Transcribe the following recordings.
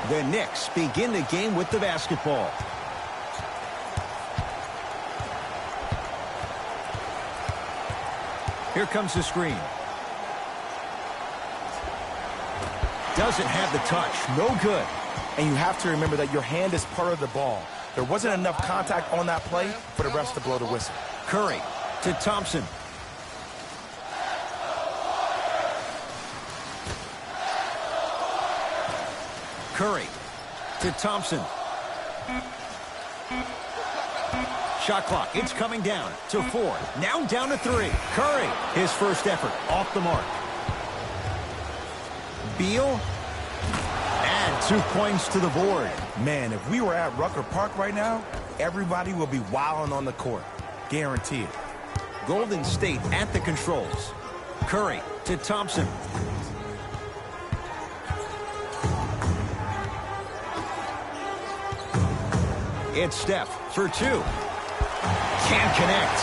The Knicks begin the game with the basketball. Here comes the screen. Doesn't have the touch. No good. And you have to remember that your hand is part of the ball. There wasn't enough contact on that play for the refs to blow the whistle. Curry to Thompson. Curry to Thompson. Shot clock, it's coming down to 4. Now down to 3. Curry, his first effort, off the mark. Beal, and 2 points to the board. Man, if we were at Rucker Park right now, everybody will be wilding on the court. Guaranteed. Golden State at the controls. Curry to Thompson. It's Steph for 2. Can't connect.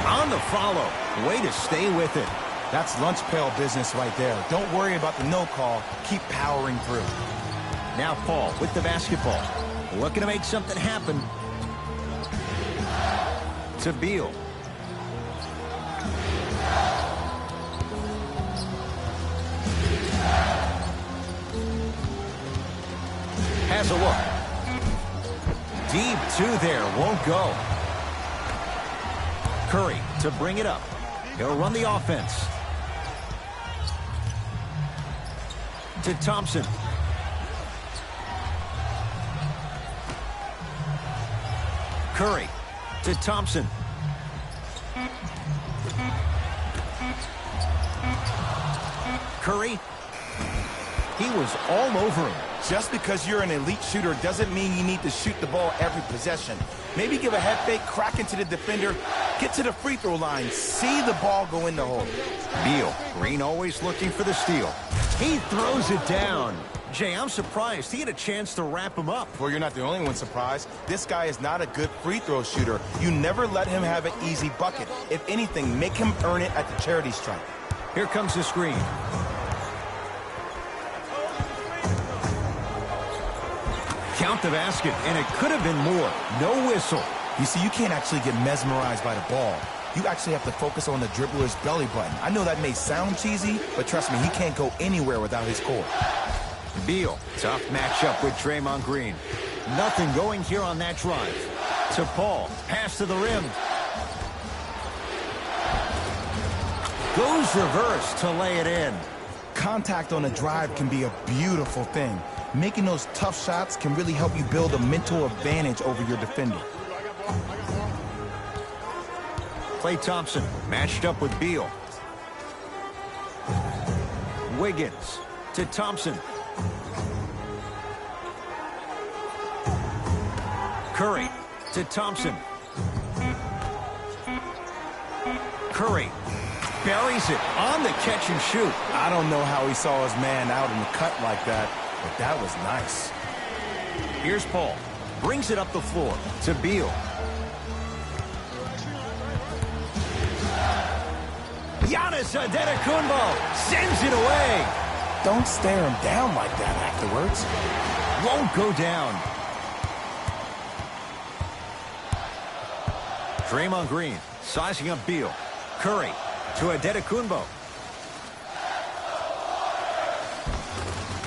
On the follow. Way to stay with it. That's lunch pail business right there. Don't worry about the no call. Keep powering through. Now Paul with the basketball. Looking to make something happen. To Beal. Has a look. Deep 2 there. Won't go. Curry to bring it up. He'll run the offense. To Thompson. Curry to Thompson. Curry. He was all over him. Just because you're an elite shooter doesn't mean you need to shoot the ball every possession. Maybe give a head fake, crack into the defender, get to the free throw line, see the ball go in the hole. Beal, Green always looking for the steal. He throws it down. Jay, I'm surprised he had a chance to wrap him up. Well, you're not the only one surprised. This guy is not a good free throw shooter. You never let him have an easy bucket. If anything, make him earn it at the charity stripe. Here comes the screen. Count the basket, and it could have been more. No whistle. You see, you can't actually get mesmerized by the ball. You actually have to focus on the dribbler's belly button. I know that may sound cheesy, but trust me, he can't go anywhere without his core. Beal, tough matchup with Draymond Green. Nothing going here on that drive. To Paul, pass to the rim. Goes reverse to lay it in. Contact on a drive can be a beautiful thing. Making those tough shots can really help you build a mental advantage over your defender. Klay Thompson matched up with Beal. Wiggins to Thompson. Curry to Thompson. Curry buries it on the catch and shoot. I don't know how he saw his man out in the cut like that, but that was nice. Here's Paul. Brings it up the floor to Beal. Giannis Antetokounmpo sends it away. Don't stare him down like that afterwards. Won't go down. Draymond Green sizing up Beal. Curry to Antetokounmpo.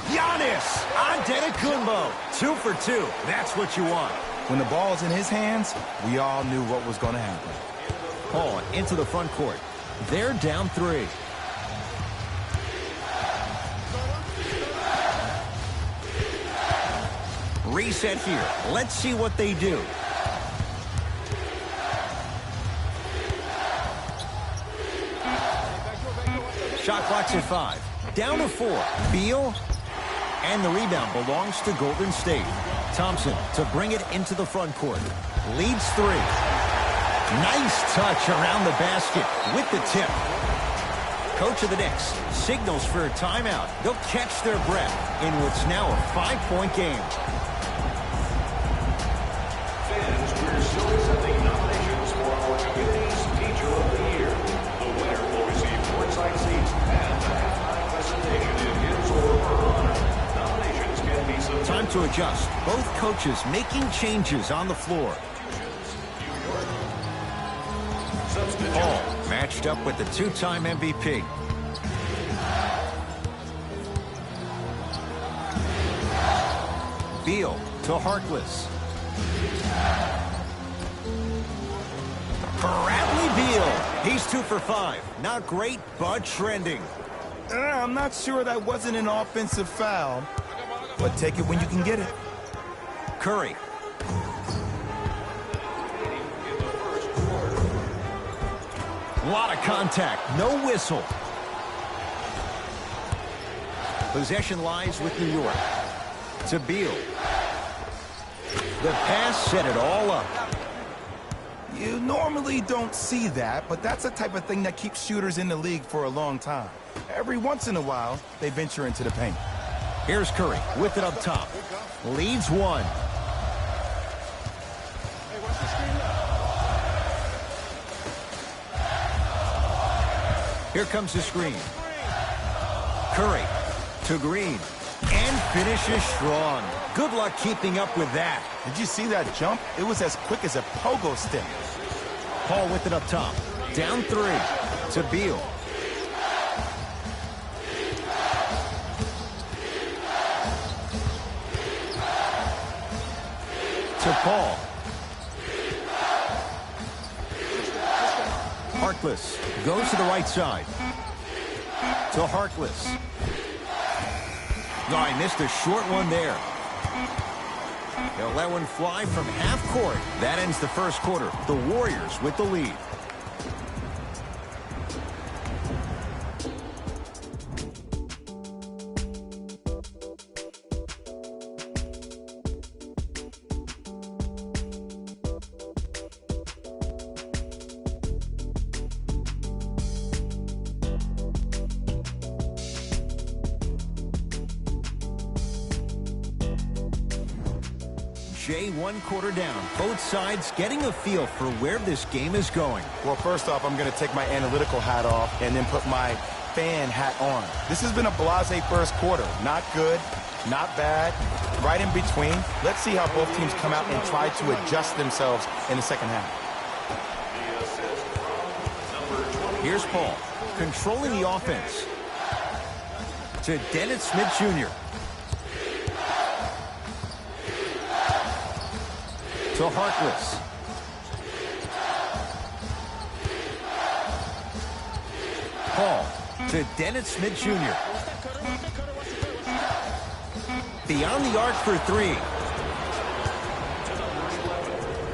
Giannis Antetokounmpo. 2 for 2. That's what you want. When the ball's in his hands, we all knew what was going to happen. Paul into the front court. They're down 3. Reset here. Let's see what they do. Shot clock's at 5. Down to 4. Beal. And the rebound belongs to Golden State. Thompson to bring it into the front court. Leads 3. Nice touch around the basket with the tip. Coach of the Knicks signals for a timeout. They'll catch their breath in what's now a 5-point game. Fans, we're still accepting nominations for our community's Teacher of the Year. The winner will receive courtside seats and a halftime presentation in his or her honor. Time to adjust. Both coaches making changes on the floor. Paul matched up with the two-time MVP. Beal to Harkless. Bradley Beal. He's 2 for 5. Not great, but trending. I'm not sure that wasn't an offensive foul, but take it when you can get it. Curry. A lot of contact, no whistle. Possession lies with New York. To Beal. The pass set it all up. You normally don't see that, but that's the type of thing that keeps shooters in the league for a long time. Every once in a while, they venture into the paint. Here's Curry with it up top. Leads one. Here comes the screen. Curry to Green. And finishes strong. Good luck keeping up with that. Did you see that jump? It was as quick as a pogo stick. Paul with it up top. Down 3 to Beal. To Paul. Harkless goes to the right side. To Harkless. No, I missed a short one there. They'll let one fly from half court. That ends the first quarter. The Warriors with the lead. Jay, 1 quarter down. Both sides getting a feel for where this game is going. Well, first off, I'm going to take my analytical hat off and then put my fan hat on. This has been a blasé first quarter. Not good, not bad, right in between. Let's see how both teams come out and try to adjust themselves in the second half. Here's Paul, controlling the offense. To Dennis Smith Jr. To Harkless. Paul to Dennis Smith Jr. Beyond the arc for 3.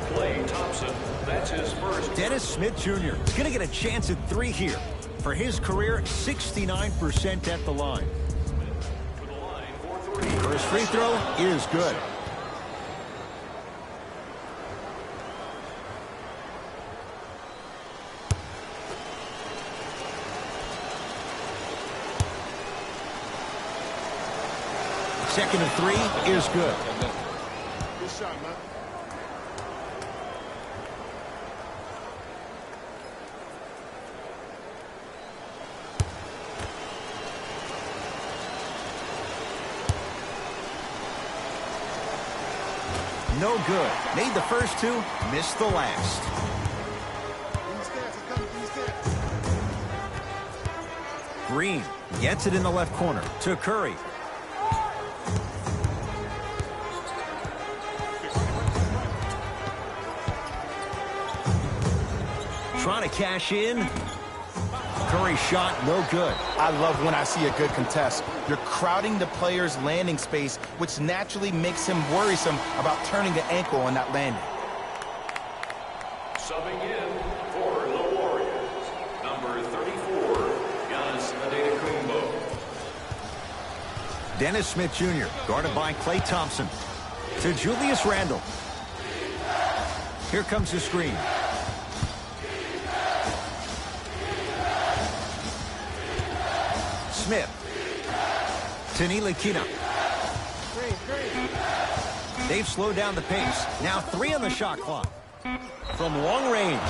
Klay Thompson, that's his first. Dennis Smith Jr. is going to get a chance at 3 here. For his career, 69% at the line. To the line for 3. First free throw is good. Second and 3 is good. Good shot, man. No good. Made the first 2, missed the last. Green gets it in the left corner to Curry. Trying to cash in. Curry shot, no good. I love when I see a good contest. You're crowding the player's landing space, which naturally makes him worrisome about turning the ankle on that landing. Subbing in for the Warriors, number 34, Giannis Antetokounmpo. Dennis Smith Jr. guarded by Klay Thompson. To Julius Randle. Here comes the screen. Smith. To Ntilikina. They've slowed down the pace. Now 3 on the shot clock. From long range.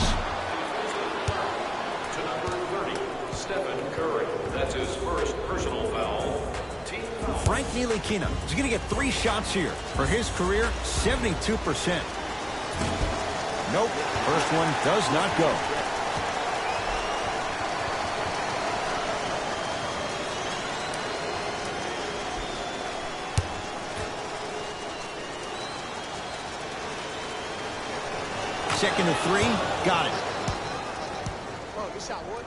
To number 30, Stephen Curry. That's his first personal foul. Team foul. Frank Ntilikina is going to get 3 shots here. For his career, 72%. Nope, first one does not go. Second and 3, got it. Oh, good shot, boy.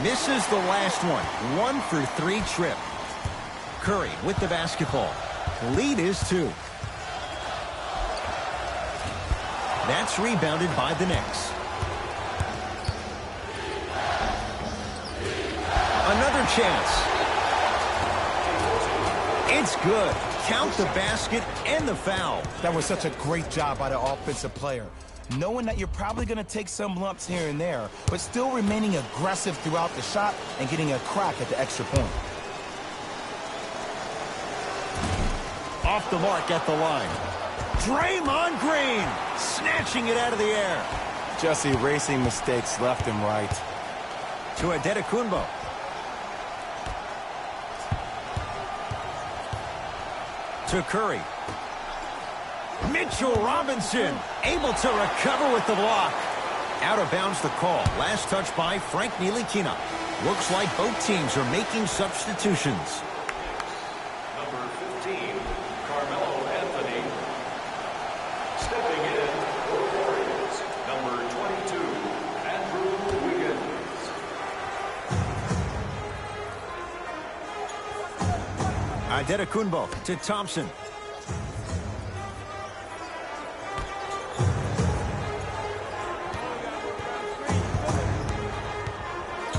Misses the last one. 1 for 3 trip. Curry with the basketball. Lead is 2. That's rebounded by the Knicks. Another chance. It's good. Count the basket and the foul. That was such a great job by the offensive player. Knowing that you're probably going to take some lumps here and there, but still remaining aggressive throughout the shot and getting a crack at the extra point. Off the mark at the line. Draymond Green snatching it out of the air. Just erasing mistakes left and right. To Antetokounmpo. To Curry. Mitchell Robinson able to recover with the block. Out of bounds the call. Last touch by Frank Ntilikina. Looks like both teams are making substitutions. Number 15, Carmelo Anthony. Stepping in for the Warriors, number 22, Andrew Wiggins. Antetokounmpo to Thompson.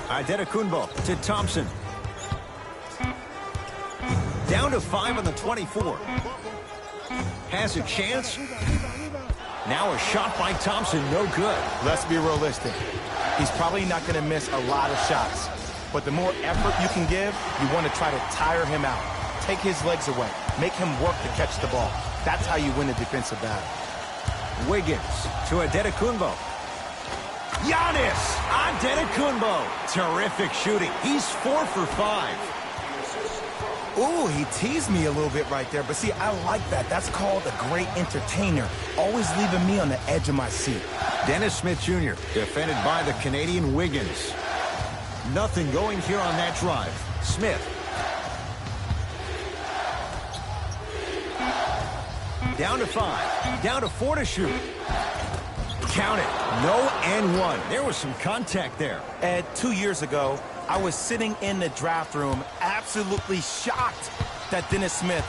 Antetokounmpo to Thompson. Down to 5 on the 24. Has a chance. Now a shot by Thompson, no good. Let's be realistic. He's probably not going to miss a lot of shots. But the more effort you can give, you want to try to tire him out. Take his legs away. Make him work to catch the ball. That's how you win a defensive battle. Wiggins to Antetokounmpo. Giannis Antetokounmpo. Terrific shooting. He's 4 for 5. Ooh, he teased me a little bit right there. But see, I like that. That's called a great entertainer. Always leaving me on the edge of my seat. Dennis Smith Jr. defended by the Canadian Wiggins. Nothing going here on that drive. Smith. Down to 5. Down to 4 to shoot. Count it. No and 1. There was some contact there. Ed, 2 years ago, I was sitting in the draft room absolutely shocked that Dennis Smith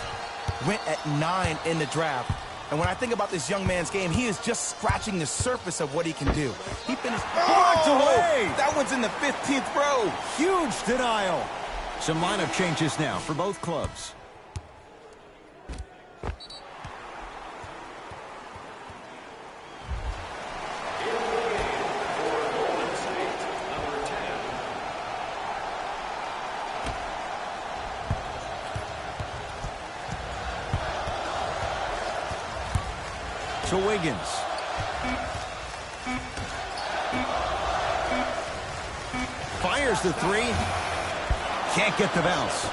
went at 9 in the draft. And when I think about this young man's game, he is just scratching the surface of what he can do. He finished blocked away. That one's in the 15th row. Huge denial. Some lineup changes now for both clubs. To Wiggins. Fires the 3. Can't get the bounce.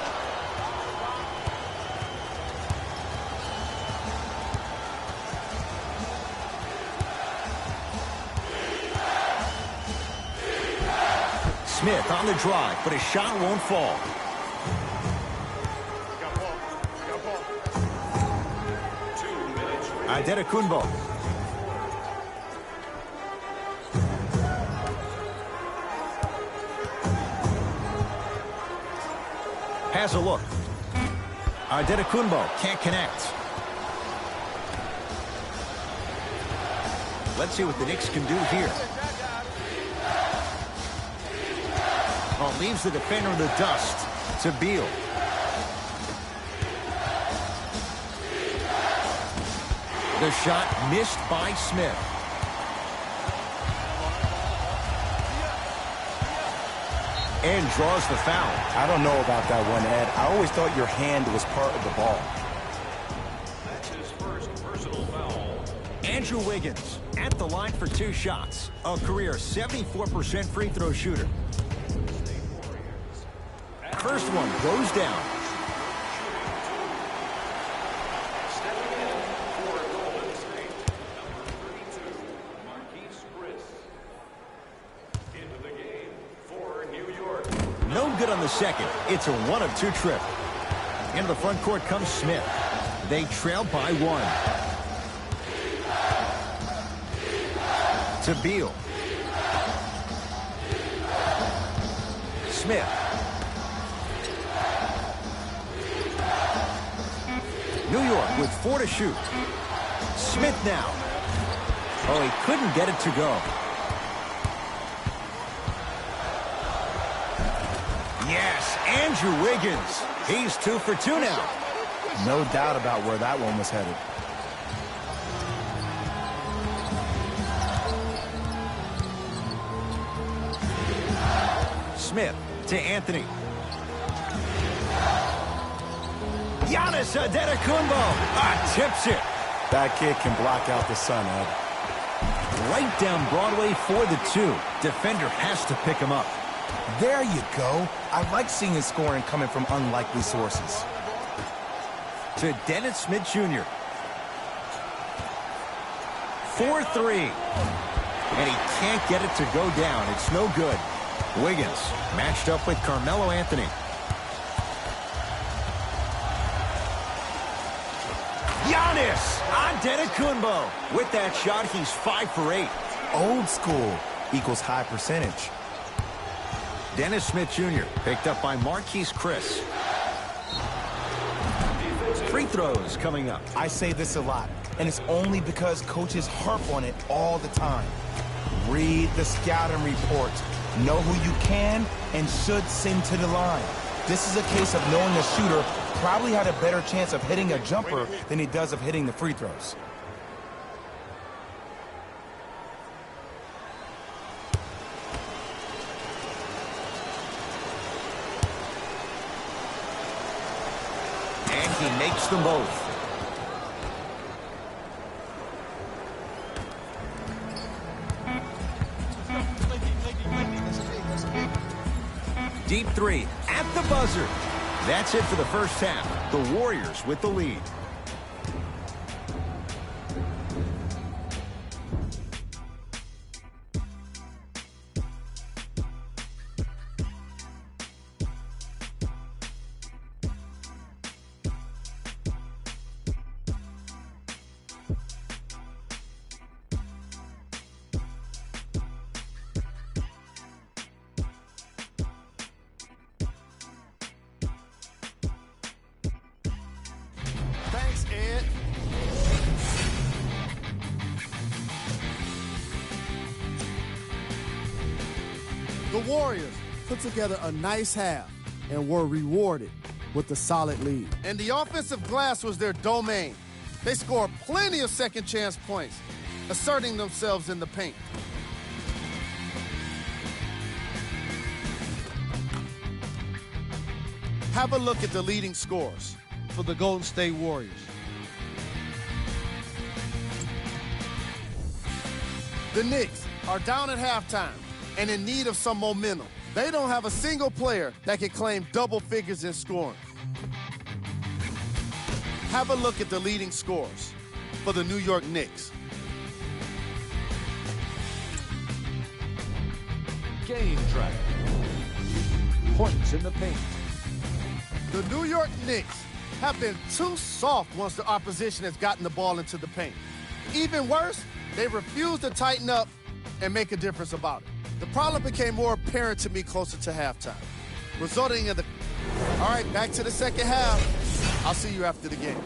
Smith on the drive, but his shot won't fall. Antetokounmpo. Has a look. Antetokounmpo can't connect. Let's see what the Knicks can do here. Oh, leaves the defender in the dust. To Beal. The shot missed by Smith. And draws the foul. I don't know about that one, Ed. I always thought your hand was part of the ball. That's his first personal foul. Andrew Wiggins at the line for 2 shots. A career 74% free throw shooter. First one goes down. Stepping in for Golden State, number 32, into the game for New York. No good on the second. It's a 1 of 2 trip. Into the front court comes Smith. They trail by 1. To Beal. Smith. New York with 4 to shoot. Smith now. Oh, he couldn't get it to go. Yes, Andrew Wiggins. He's 2 for 2 now. No doubt about where that one was headed. Smith to Anthony. Giannis Antetokounmpo tips it. That kid can block out the sun, Ed. Right down Broadway for the 2. Defender has to pick him up. There you go. I like seeing his scoring coming from unlikely sources. To Dennis Smith Jr. 4-3. And he can't get it to go down. It's no good. Wiggins matched up with Carmelo Anthony. Giannis Antetokounmpo. With that shot, he's 5 for 8. Old school equals high percentage. Dennis Smith Jr. picked up by Marquise Chris. Free throws coming up. I say this a lot, and it's only because coaches harp on it all the time. Read the scouting reports. Know who you can and should send to the line. This is a case of knowing the shooter probably had a better chance of hitting a jumper than he does of hitting the free throws. And he makes them both. Deep 3 at the buzzer. That's it for the first half. The Warriors with the lead. Thanks, Ed. The Warriors put together a nice half and were rewarded with a solid lead. And the offensive glass was their domain. They scored plenty of second chance points, asserting themselves in the paint. Have a look at the leading scores for the Golden State Warriors. The Knicks are down at halftime and in need of some momentum. They don't have a single player that can claim double figures in scoring. Have a look at the leading scores for the New York Knicks. Game track. Points in the paint. The New York Knicks have been too soft once the opposition has gotten the ball into the paint. Even worse, they refuse to tighten up and make a difference about it. The problem became more apparent to me closer to halftime, resulting in the... All right, back to the second half. I'll see you after the game.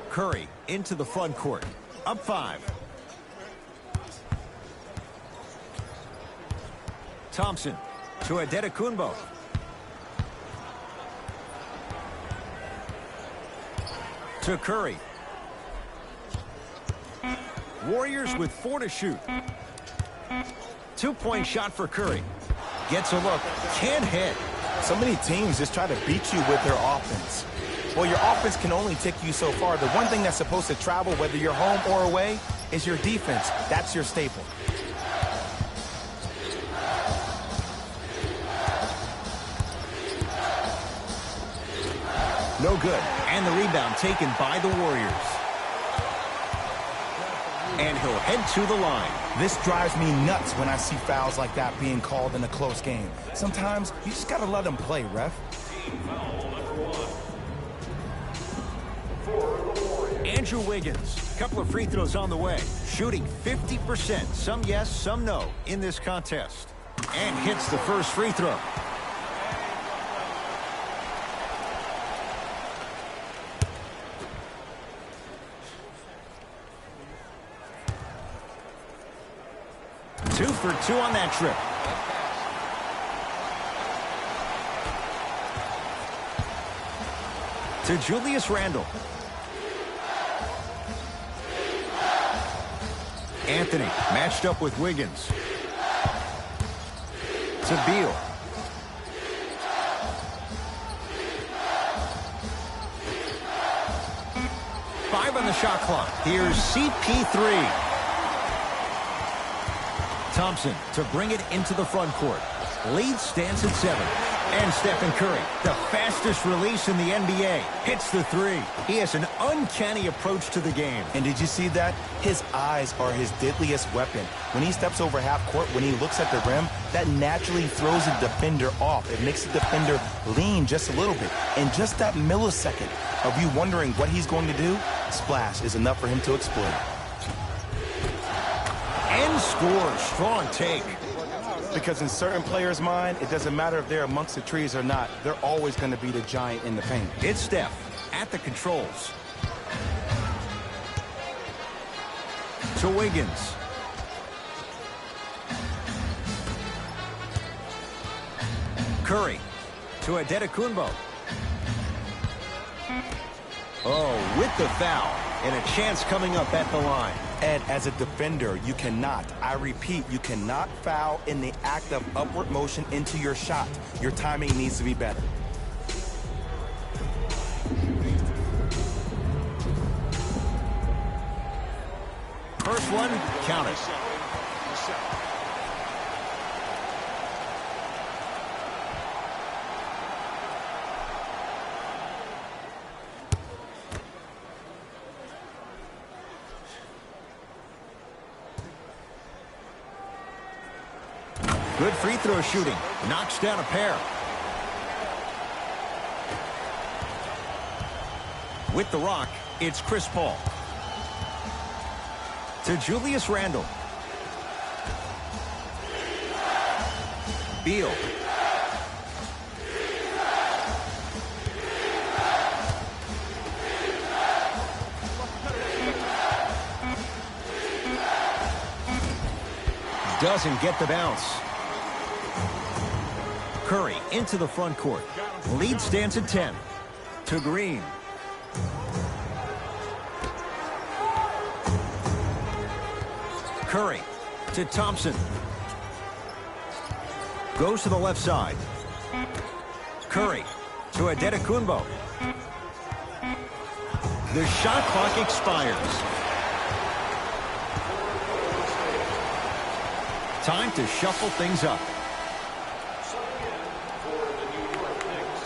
Curry into the front court. Up 5. Thompson to Antetokounmpo. To Curry. Warriors with 4 to shoot. 2-point shot for Curry. Gets a look. Can't hit. So many teams just try to beat you with their offense. Well, your offense can only take you so far. The one thing that's supposed to travel, whether you're home or away, is your defense. That's your staple. No good. And the rebound taken by the Warriors. And he'll head to the line. This drives me nuts when I see fouls like that being called in a close game. Sometimes you just got to let them play, ref. Andrew Wiggins, couple of free throws on the way. Shooting 50%, some yes, some no in this contest. And hits the first free throw. Two for two on that trip. To Julius Randle. Anthony matched up with Wiggins. To Beal. Five on the shot clock. Here's CP3. Thompson to bring it into the front court. Lead stands at 7. And Stephen Curry, the fastest release in the NBA, hits the three. He has an uncanny approach to the game. And did you see that? His eyes are his deadliest weapon. When he steps over half court, when he looks at the rim, that naturally throws the defender off. It makes the defender lean just a little bit. And just that millisecond of you wondering what he's going to do, splash is enough for him to explode. And scores. Strong take. Because in certain players' mind, it doesn't matter if they're amongst the trees or not. They're always going to be the giant in the paint. It's Steph at the controls. To Wiggins. Curry to Adetokunbo. Oh, with the foul. And a chance coming up at the line. Ed, as a defender, you cannot, I repeat, you cannot foul in the act of upward motion into your shot. Your timing needs to be better. First one, count it. Good free throw shooting. Knocks down a pair. With the rock, it's Chris Paul. To Julius Randle. Beal. Doesn't get the bounce. Curry into the front court. Lead stands at 10. To Green. Curry to Thompson. Goes to the left side. Curry to Adetokunbo. The shot clock expires. Time to shuffle things up. For the New York Knicks,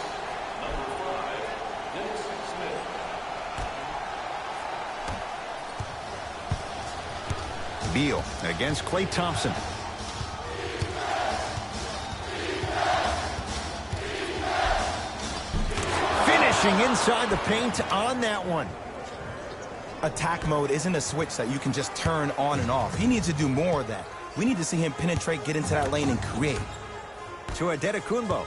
number 5, Dennis Smith. Beal against Klay Thompson. Finishing inside the paint on that one. Attack mode isn't a switch that you can just turn on and off. He needs to do more of that. We need to see him penetrate, get into that lane, and create. To Adetokunbo.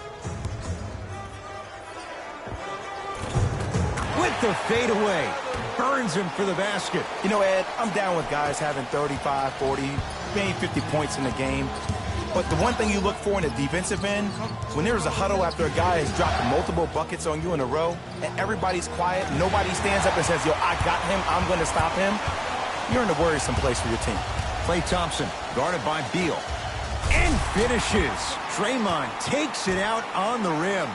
With the fadeaway. Burns him for the basket. You know, Ed, I'm down with guys having 35, 40, maybe 50 points in the game. But the one thing you look for in a defensive end, when there's a huddle after a guy has dropped multiple buckets on you in a row, and everybody's quiet, nobody stands up and says, yo, I got him, I'm going to stop him, you're in a worrisome place for your team. Klay Thompson guarded by Beal. And finishes. Draymond takes it out on the rim.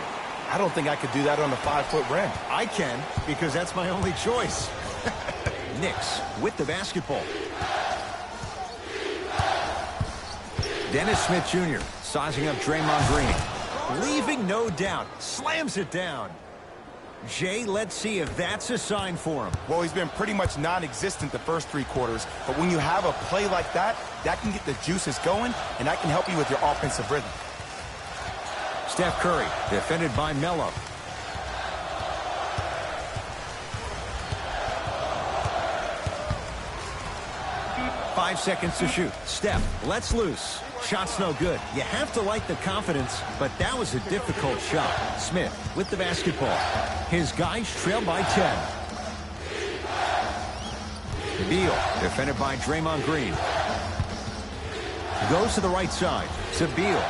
I don't think I could do that on the 5-foot rim. I can, because that's my only choice. Knicks with the basketball. Dennis Smith Jr. sizing up Draymond Green. Leaving no doubt. Slams it down. Jay, let's see if that's a sign for him. Well, he's been pretty much non-existent the first 3 quarters, but when you have a play like that, that can get the juices going, and that can help you with your offensive rhythm. Steph Curry, defended by Melo. Five seconds to shoot. Steph lets loose. Shot's no good. You have to like the confidence, but that was a difficult shot. Smith with the basketball. His guys trail by 10. Beal, defended by Draymond Green. Goes to the right side. To Beal.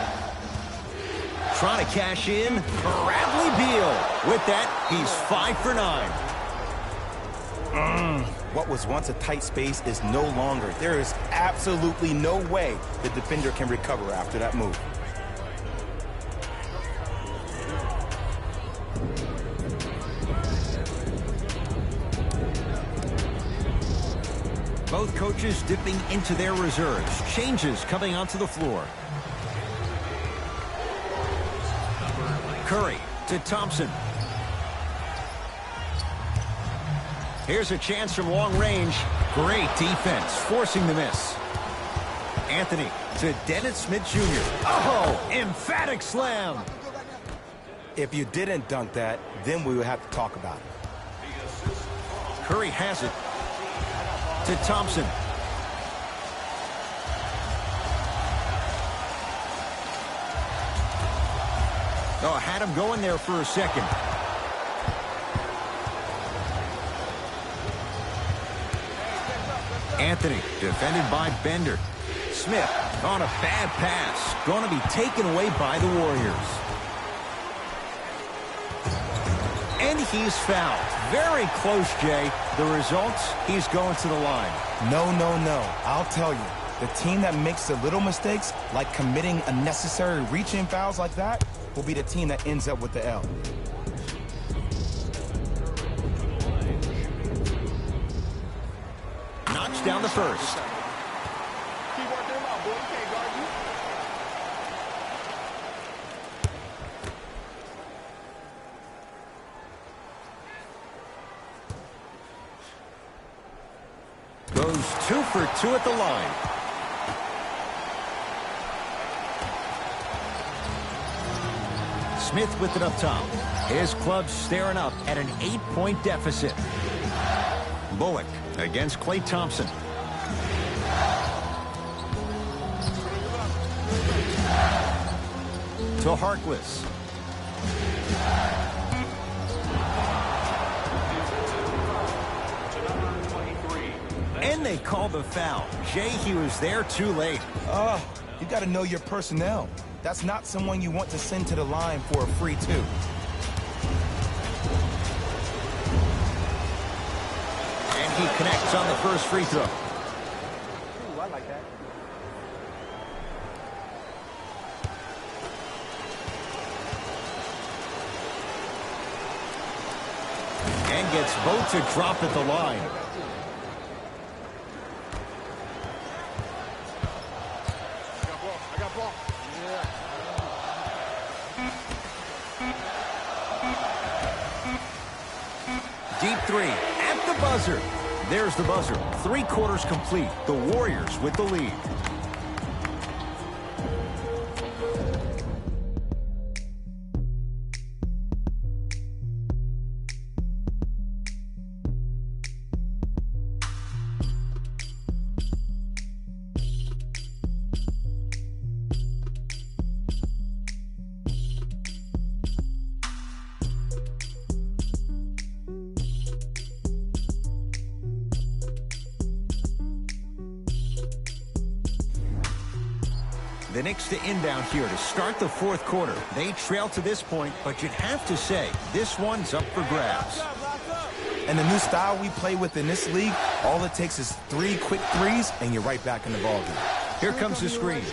Trying to cash in. Bradley Beal. With that, he's 5 for 9. What was once a tight space is no longer. There is absolutely no way the defender can recover after that move. Both coaches dipping into their reserves. Changes coming onto the floor. Curry to Thompson. Here's a chance from long range. Great defense, forcing the miss. Anthony to Dennis Smith Jr. Oh, emphatic slam. If you didn't dunk that, then we would have to talk about it. Curry has it. To Thompson. Oh, had him going there for a second. Anthony, defended by Bender. Smith on a bad pass. Going to be taken away by the Warriors. And he's fouled. Very close, Jay. The results, he's going to the line. No. I'll tell you, the team that makes the little mistakes, like committing unnecessary reach-in fouls like that, will be the team that ends up with the L. Knocks down the first. Keep working him out, boy. You can't guard you. Goes 2 for 2 at the line. Smith with it up top. His club staring up at an 8-point deficit. Bullock against Klay Thompson. To Harkless. And they call the foul. Jay, he was there too late. You got to know your personnel. That's not someone you want to send to the line for a free 2. And he connects on the first free throw. Ooh, I like that. And gets both to drop at the line. I got ball. Deep 3 at the buzzer. There's the buzzer. 3 quarters complete. The Warriors with the lead. The Knicks to inbound here to start the 4th quarter. They trail to this point, but you'd have to say this one's up for grabs. And the new style we play with in this league, all it takes is 3 quick threes, and you're right back in the ballgame. Here comes the screen.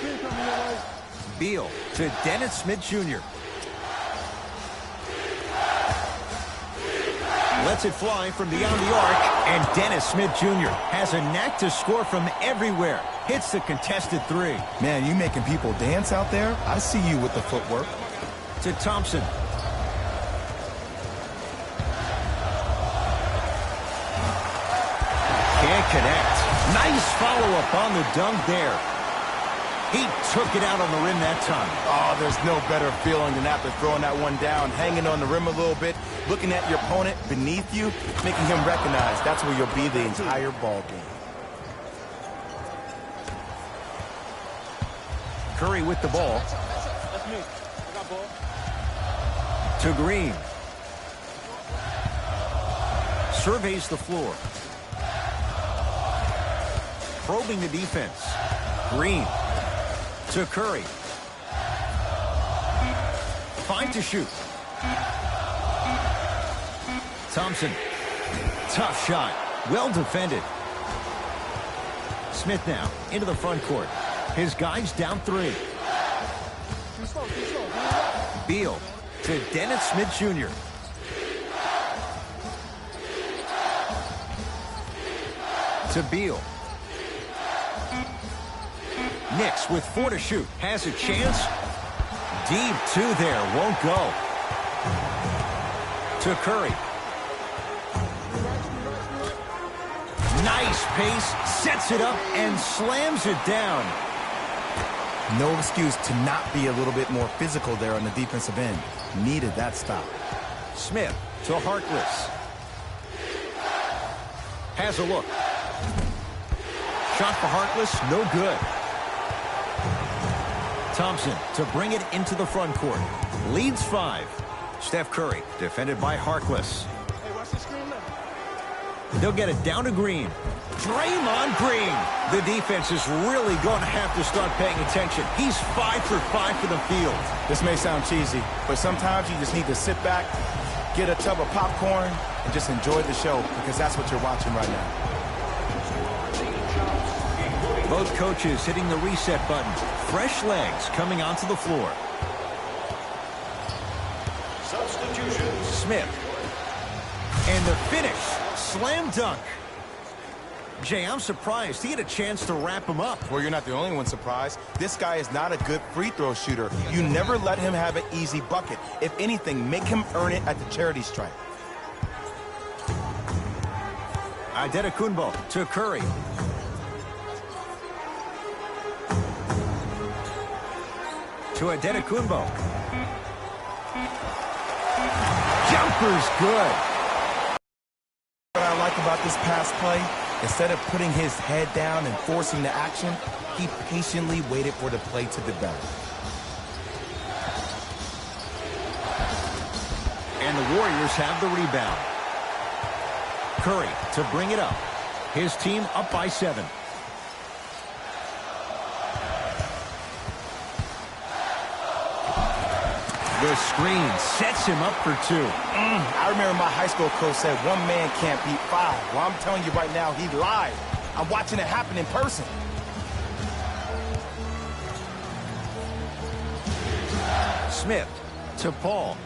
Beal to Dennis Smith Jr. Lets it fly from beyond the arc. And Dennis Smith Jr. has a knack to score from everywhere. Hits the contested three. Man, you making people dance out there? I see you with the footwork. To Thompson. Can't connect. Nice follow-up on the dunk there. He took it out on the rim that time. Oh, there's no better feeling than after throwing that one down, hanging on the rim a little bit, looking at your opponent beneath you, making him recognize that's where you'll be the entire ball game. Curry with the ball. That's me. I got ball. To Green. Surveys the floor. Probing the defense. Green. To Curry. 5 to shoot. Thompson. Tough shot. Well defended. Smith now into the front court. His guys down 3. Beal to Dennis Smith Jr. To Beal. Knicks with 4 to shoot. Has a chance. Deep 2 there. Won't go. To Curry. Nice pace. Sets it up and slams it down. No excuse to not be a little bit more physical there on the defensive end. Needed that stop. Smith to Harkless. Has a look. Shot for Harkless. No good. Thompson to bring it into the front court. Leads 5. Steph Curry defended by Harkless. Hey, watch the screen now. They'll get it down to Green. Draymond Green. The defense is really going to have to start paying attention. He's 5 for 5 for the field. This may sound cheesy, but sometimes you just need to sit back, get a tub of popcorn, and just enjoy the show, because that's what you're watching right now. Both coaches hitting the reset button. Fresh legs coming onto the floor. Substitutions. Smith. And the finish. Slam dunk. Jay, I'm surprised he had a chance to wrap him up. Well, you're not the only one surprised. This guy is not a good free throw shooter. You never let him have an easy bucket. If anything, make him earn it at the charity stripe. Antetokounmpo to Curry. To Antetokounmpo. Jumper's good. What I like about this pass play, instead of putting his head down and forcing the action, he patiently waited for the play to develop. And the Warriors have the rebound. Curry to bring it up. His team up by 7. The screen sets him up for 2. I remember my high school coach said 1 man can't beat 5. Well, I'm telling you right now, he lied. I'm watching it happen in person. Smith to Paul.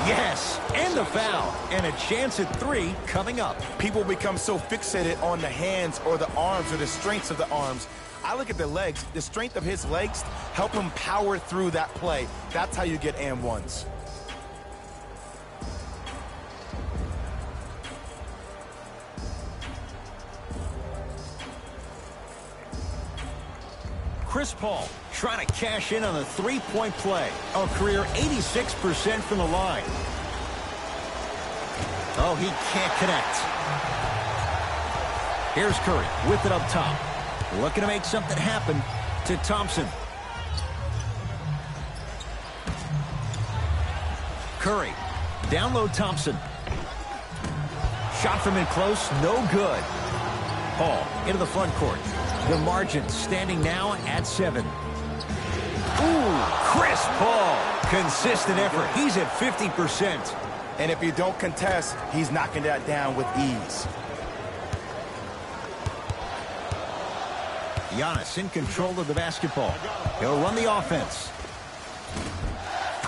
Yes, and the foul. And a chance at 3 coming up. People become so fixated on the hands or the arms or the strengths of the arms. I look at the legs. The strength of his legs help him power through that play. That's how you get and ones. Chris Paul trying to cash in on a 3-point play. A career 86% from the line. Oh, he can't connect. Here's Curry with it up top. Looking to make something happen to Thompson. Curry. Down low Thompson. Shot from in close. No good. Paul into the front court. The margin standing now at 7. Ooh, Chris Paul. Consistent effort. He's at 50%. And if you don't contest, he's knocking that down with ease. Giannis in control of the basketball. He'll run the offense.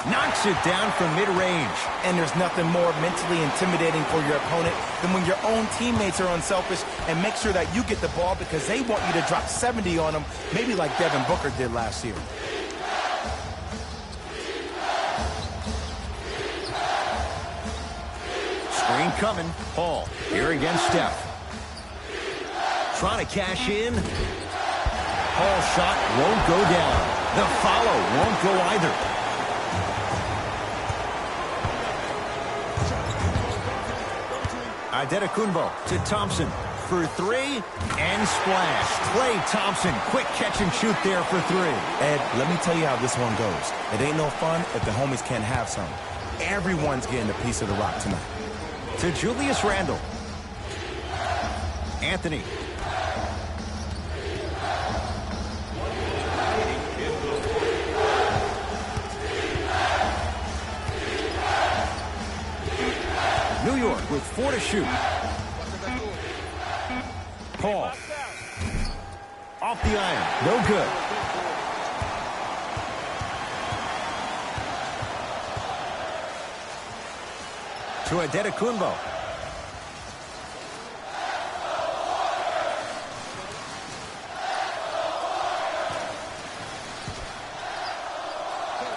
Knocks it down from mid-range. And there's nothing more mentally intimidating for your opponent than when your own teammates are unselfish and make sure that you get the ball because they want you to drop 70 on them, maybe like Devin Booker did last year. Screen coming. Paul here against Steph. Trying to cash in. Paul's shot won't go down. The follow won't go either. Adetokunbo to Thompson for three and splash. Klay Thompson, quick catch and shoot there for three. Ed, let me tell you how this one goes. It ain't no fun if the homies can't have some. Everyone's getting a piece of the rock tonight. To Julius Randle. Anthony. New York with 4 to shoot. Paul. Off the iron. No good. To Adetokunbo.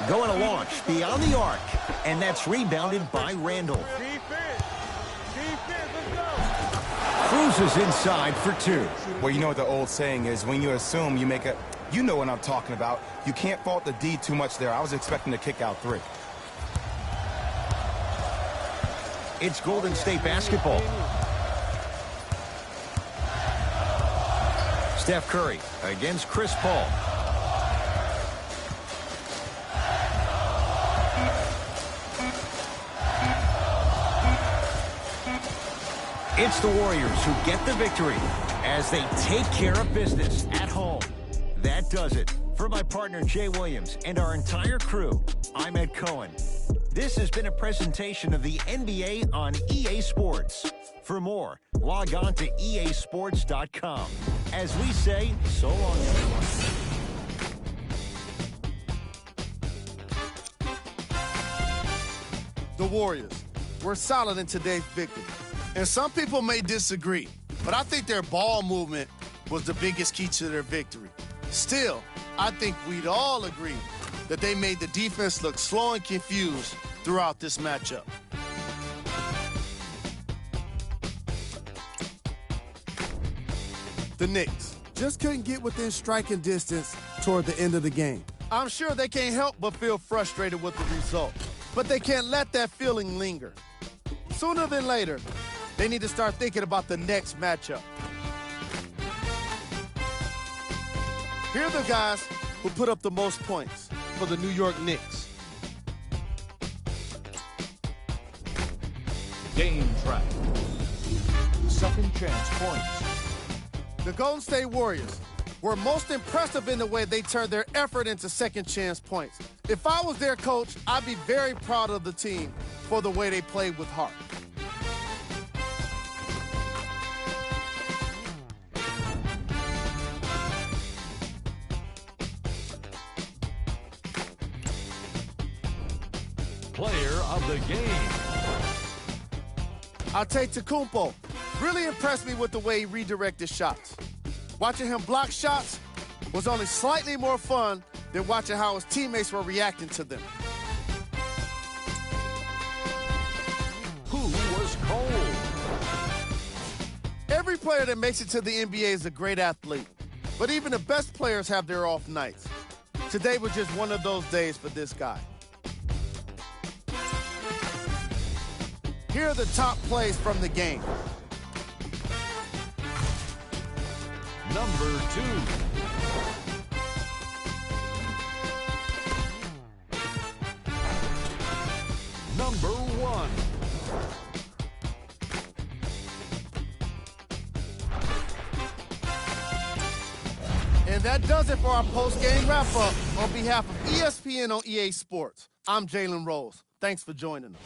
Going to launch beyond the arc. And that's rebounded by Randle. Cruises inside for 2. Well, you know what the old saying is, when you assume you make a... You know what I'm talking about. You can't fault the D too much there. I was expecting to kick out 3. It's Golden State basketball. Steph Curry against Chris Paul. It's the Warriors who get the victory as they take care of business at home. That does it. For my partner, Jay Williams, and our entire crew, I'm Ed Cohen. This has been a presentation of the NBA on EA Sports. For more, log on to easports.com. As we say, so long, everyone. The Warriors were solid in today's victory. And some people may disagree, but I think their ball movement was the biggest key to their victory. Still, I think we'd all agree that they made the defense look slow and confused throughout this matchup. The Knicks just couldn't get within striking distance toward the end of the game. I'm sure they can't help but feel frustrated with the result, but they can't let that feeling linger. Sooner than later, they need to start thinking about the next matchup. Here are the guys who put up the most points for the New York Knicks. Game track. Second chance points. The Golden State Warriors were most impressive in the way they turned their effort into second chance points. If I was their coach, I'd be very proud of the team for the way they played with heart. Player of the game. Adetokunbo really impressed me with the way he redirected shots. Watching him block shots was only slightly more fun than watching how his teammates were reacting to them. Who was cold? Every player that makes it to the NBA is a great athlete, but even the best players have their off nights. Today was just one of those days for this guy. Here are the top plays from the game. Number 2. Number 1. And that does it for our post-game wrap-up. On behalf of ESPN on EA Sports, I'm Jalen Rose. Thanks for joining us.